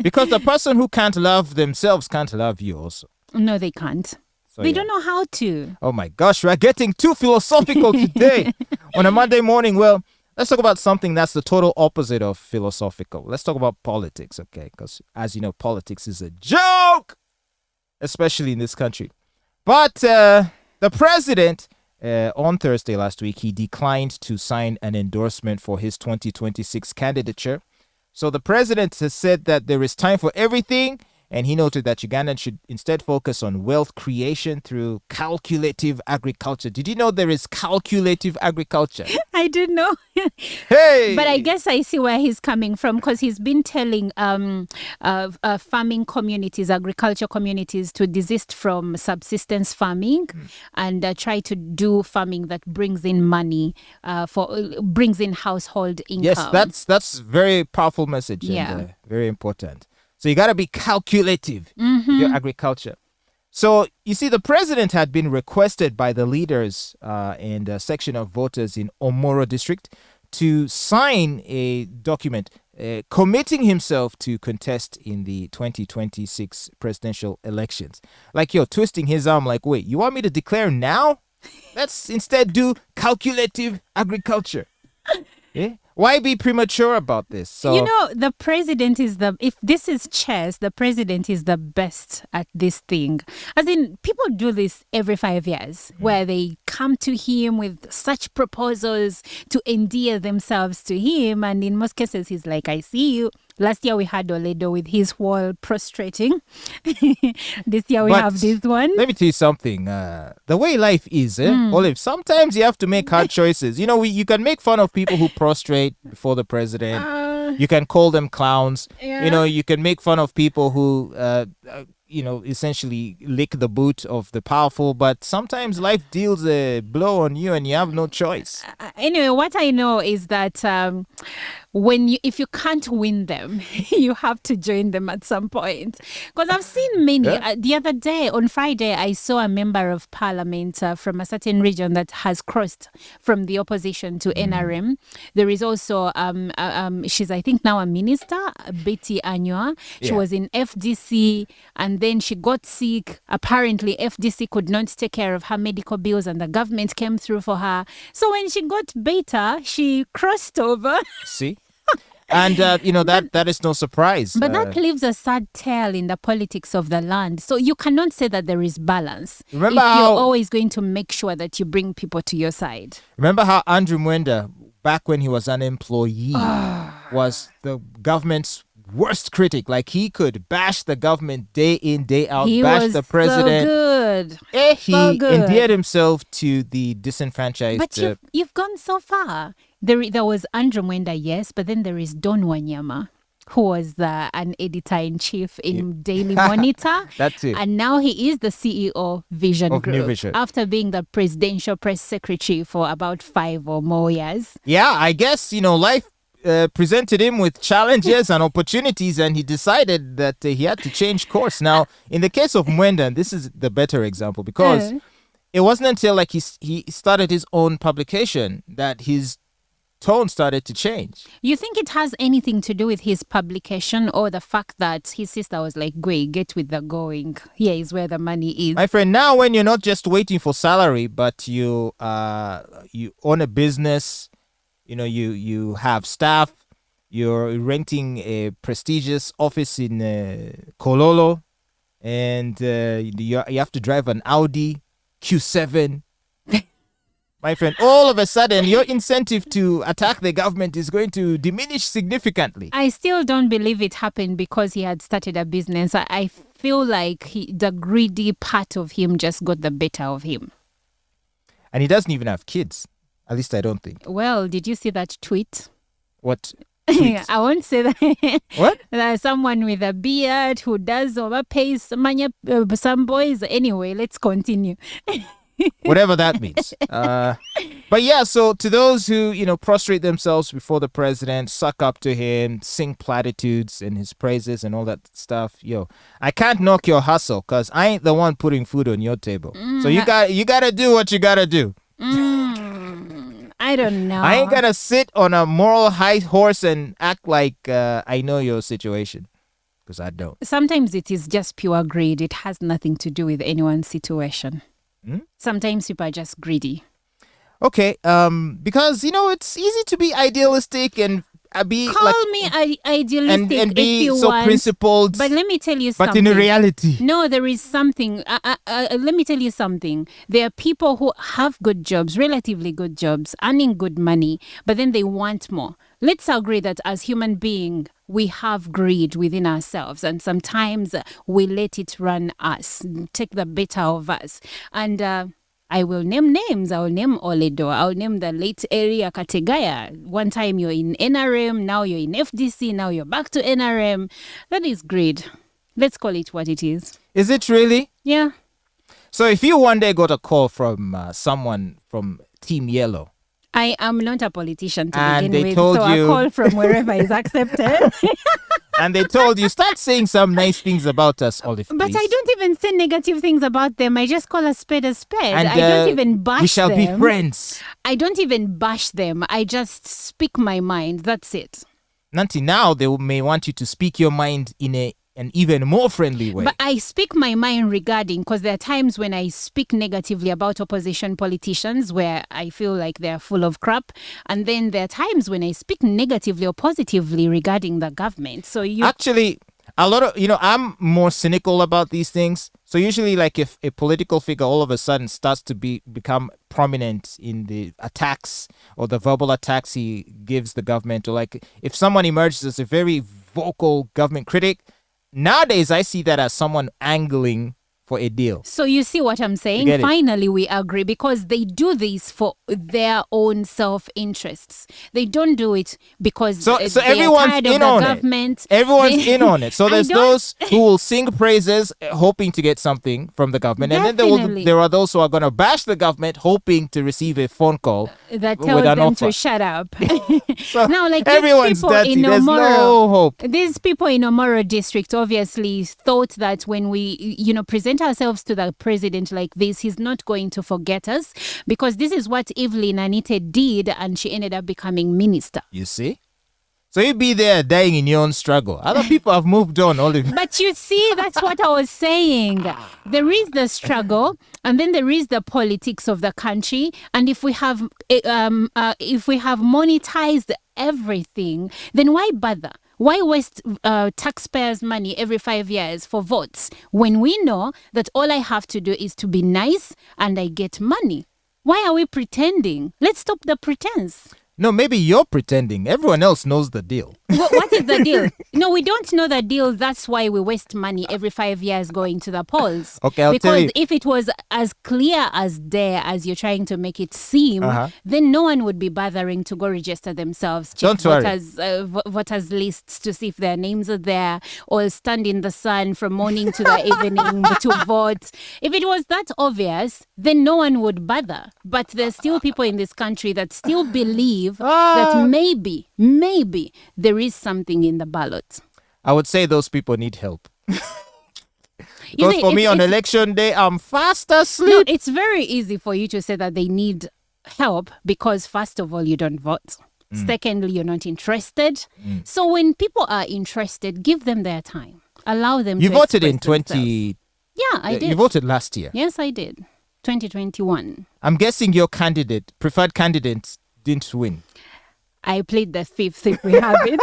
Because the person who can't love themselves can't love you also. No, they can't. So, They don't know how to. Oh my gosh, we're getting too philosophical today on a Monday morning. Well, let's talk about something that's the total opposite of philosophical. Let's talk about politics, okay? Because as you know, politics is a joke, especially in this country. But the president, on Thursday last week, he declined to sign an endorsement for his 2026 candidature. So the president has said that there is time for everything. And he noted that Ugandans should instead focus on wealth creation through calculative agriculture. Did you know there is calculative agriculture? I didn't know. Hey! But I guess I see where he's coming from, because he's been telling farming communities, agriculture communities, to desist from subsistence farming and try to do farming that brings in money, brings in household income. Yes, that's very powerful message and very important. So you got to be calculative with your agriculture. So you see, the president had been requested by the leaders and a section of voters in Omoro district to sign a document committing himself to contest in the 2026 presidential elections. Like, you're twisting his arm like, wait, you want me to declare now? Let's instead do calculative agriculture. Yeah? Why be premature about this? So, you know, the president is if this is chess, the president is the best at this thing. As in, people do this every 5 years, where they come to him with such proposals to endear themselves to him. And in most cases, he's like, I see you. Last year we had Oledo with his wall prostrating. This year we have this one. Let me tell you something. The way life is, Olive, sometimes you have to make hard choices. You know, you can make fun of people who prostrate before the president. You can call them clowns. Yeah. You know, you can make fun of people who, essentially lick the boot of the powerful. But sometimes life deals a blow on you and you have no choice. Anyway, what I know is that if you can't win them, you have to join them at some point. Because I've seen many. The other day, on Friday, I saw a member of parliament from a certain region that has crossed from the opposition to NRM. There is also, she's, I think, now a minister, Betty Anywa. She was in FDC, and then she got sick. Apparently, FDC could not take care of her medical bills, and the government came through for her. So when she got better, she crossed over. See? And, that is no surprise. But that leaves a sad tale in the politics of the land. So you cannot say that there is balance if you're always going to make sure that you bring people to your side. Remember how Andrew Mwenda, back when he was an employee, was the government's worst critic. Like, he could bash the government day in, day out, bash the president. So good. He endeared himself to the disenfranchised. But you've gone so far. There was Andrew Mwenda, yes, but then there is Don Wanyama, who was an editor-in-chief in Daily Monitor. That's it. And now he is the CEO Vision of Group, New Vision, after being the presidential press secretary for about 5 or more years. Yeah, I guess, life presented him with challenges and opportunities, and he decided that he had to change course. Now, in the case of Mwenda, this is the better example, because it wasn't until he started his own publication that his tone started to change. You think it has anything to do with his publication, or the fact that his sister was like, "Go, get with the going. Here is where the money is." My friend, now when you're not just waiting for salary, but you own a business, you have staff, you're renting a prestigious office in Kololo, and you have to drive an Audi Q7. My friend, all of a sudden, your incentive to attack the government is going to diminish significantly. I still don't believe it happened because he had started a business. I feel like the greedy part of him just got the better of him. And he doesn't even have kids. At least I don't think. Well, did you see that tweet? What tweet? I won't say that. What? There's someone with a beard who does overpay some boys. Anyway, let's continue. Whatever that means. But yeah, so to those who, prostrate themselves before the president, suck up to him, sing platitudes in his praises and all that stuff, I can't knock your hustle because I ain't the one putting food on your table. So you got to do what you got to do. I don't know. I ain't going to sit on a moral high horse and act like I know your situation. because I don't. Sometimes it is just pure greed. It has nothing to do with anyone's situation. Sometimes people are just greedy. Okay, because it's easy to be idealistic and be Call me idealistic and be if you so want, principled. but let me tell you But something. in reality, No, there is something. Let me tell you something. There are people who have good jobs, relatively good jobs, earning good money, but then they want more. Let's agree that as human beings, we have greed within ourselves, and sometimes we let it run us, take the better of us. And I will name names. I will name Oledo. I will name the late area Kategaya. One time you're in NRM, now you're in FDC, now you're back to NRM. That is greed. Let's call it what it is. is it really? Yeah. So if you one day got a call from someone from Team Yellow, I am not a politician to And begin they with, told so you- a call from wherever is accepted. and they told you, start saying some nice things about us, Olive, But please. I don't even say negative things about them. I just call a spade a spade. And I don't even bash them. we shall be friends. I don't even bash them. I just speak my mind. That's it. Nanti, now they may want you to speak your mind in an even more friendly way. But I speak my mind regarding, because there are times when I speak negatively about opposition politicians where I feel like they're full of crap. And then there are times when I speak negatively or positively regarding the government. So you Actually, a lot of, I'm more cynical about these things. So usually, like, if a political figure all of a sudden starts to become prominent in the attacks or the verbal attacks he gives the government, or like if someone emerges as a very vocal government critic, nowadays I see that as someone angling for a deal. So you see what I'm saying? get it? Finally, we agree, because they do this for their own self-interests. They don't do it because So they everyone's are tired of in the on it. government. Everyone's in on it. So I there's don't- those who will sing praises hoping to get something from the government. And then Definitely. there are those who are going to bash the government hoping to receive a phone call That with tells an them offer. to shut up. So Now, like everyone's these people dirty. in There's Omoro, no hope. these people in Omoro district obviously thought that when we, present ourselves to the president like this, he's not going to forget us, because this is what Evelyn Anite did, and she ended up becoming minister. You see? So you be there dying in your own struggle. Other people have moved on. But you see, that's what I was saying. There is the struggle, and then there is the politics of the country. And if we have monetized everything, then why bother? Why waste taxpayers' money every 5 years for votes when we know that all I have to do is to be nice and I get money? Why are we pretending? Let's stop the pretense. No, maybe you're pretending. Everyone else knows the deal. What is the deal? No, we don't know the deal. That's why we waste money every 5 years going to the polls. Okay, I'll tell because you. if it was as clear as day as you're trying to make it seem, then no one would be bothering to go register themselves, check Don't worry. voters lists to see if their names are there, or stand in the sun from morning to the evening to vote. If it was that obvious, then no one would bother. But there's still people in this country that still believe that maybe there is something in the ballot. I would say those people need help. You Because see, for me, it's- on it's- election day, I'm fast asleep. No, it's very easy for you to say that they need help because, first of all, you don't vote. Secondly, you're not interested. So when people are interested, give them their time. Allow them You to voted in express 20... themselves. Yeah, I did. You voted last year. Yes, I did. 2021. I'm guessing your preferred candidate, didn't win. I played the fifth if we have it.